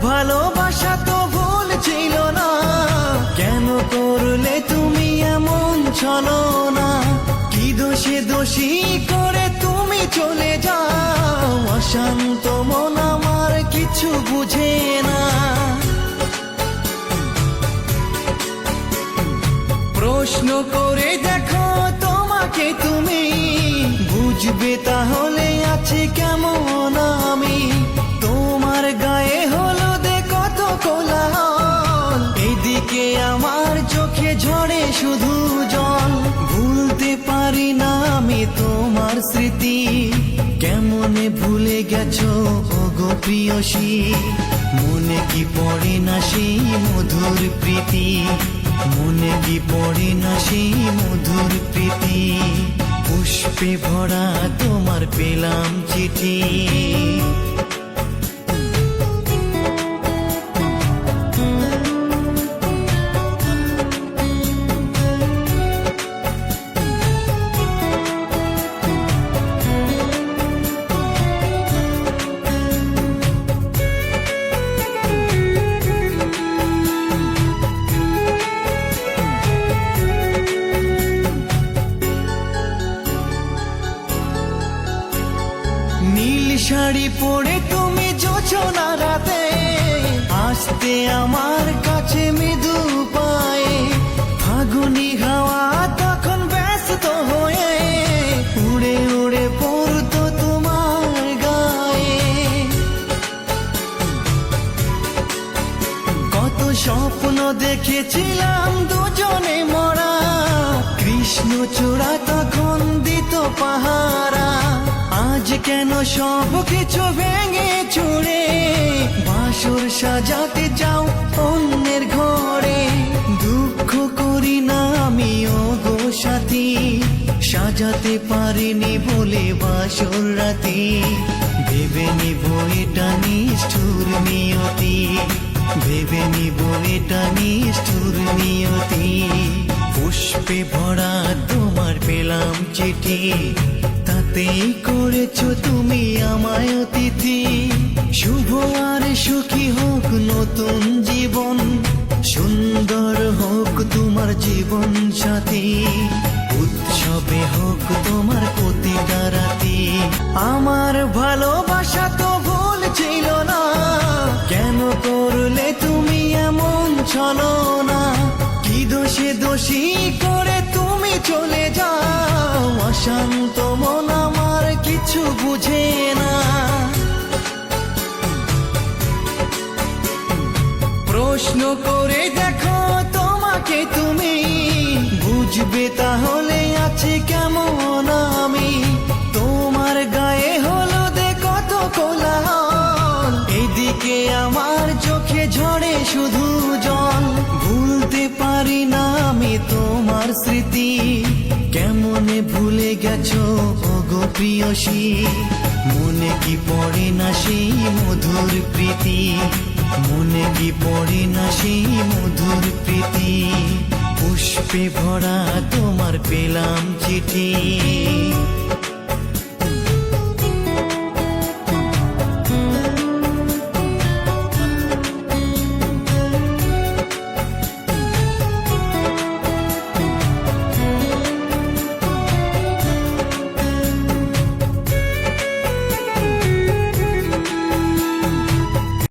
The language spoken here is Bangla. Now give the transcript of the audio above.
ভালোবাসা তো ভুল ছিল না, কেন করলে তুমি এমন ছলনা? কি দোষে দোষী করে তুমি চলে যাও, অশান্ত মন আমার কিছু বুঝে না। প্রশ্ন করে দেখো তোমাকে তুমি, বুঝবে তাহলে আছে কেমন আমি। তোমার গায়ে হলুদে কত কোলাহল, এদিকে আমার চোখে ঝরে শুধু জল। ভুলতে পারি না আমি তোমার স্মৃতি, কেমনে ভুলে গেছো ওগো প্রিয়সী। মনে কি পড়ে না সেই মধুর প্রীতি, মনে কি পড়ে না সেই মধুর প্রীতি। পুষ্পে ভরা তোমার পেলাম চিঠি। নীল শাড়ি পরে তুমি জোছনা রাতে আসতে আমার কাছে মৃদু পায়ে। ফাগুনি হাওয়া তখন ব্যস্ত হয়ে উড়ে উড়ে পড়তো তোমার গায়ে। কত স্বপ্ন দেখেছিলাম দুজনে মরা, কৃষ্ণচূড়া তখন দিত পাহারা। আজ কেন সব কিছু ভেঙে চুড়ে বাসর সাজাতে যাও অন্যের ঘরে। দুঃখ করি না আমি ওগো সাথী, সাজাতে পারিনি বলে বাসর রাতি। ভেবে নিব এটা নিষ্ঠুর নিয়তি, ভেবে নিব এটা নিষ্ঠুর নিয়তি। পুষ্পে ভরা তোমার পেলাম চিঠি, তাতেই করেছো তুমি আমায় অতিথি। শুভ আর সুখী হোক নতুন জীবন, সুন্দর হোক তোমার জীবন সাথী। উৎসবে হোক তোমার প্রতিটা রাতি। আমার ভালোবাসা তো ভুল ছিল না, কেন করলে তুমি এমন ছলনা? কি দোষে দোষী করে তুমি চলে যাও, অশান্ত মন আমার কিছু বুঝে না। প্রশ্ন করে দেখো তোমাকে তুমি, বুঝবে তাহলে আছে কেমন আমি। তোমার গায়ে হলুদে কত কোলাহল, এদিকে আমার চোখে ঝরে শুধু জল। ভুলতে পারি না আমি তোমার স্মৃতি, কেমনে ভুলে গেছো ওগো প্রিয়সী। মনে কি পড়ে না সেই মধুর প্রীতি, মনে কি পড়ে না সেই মধুর প্রীতি। পুষ্পে ভরা তোমার পেলাম চিঠি।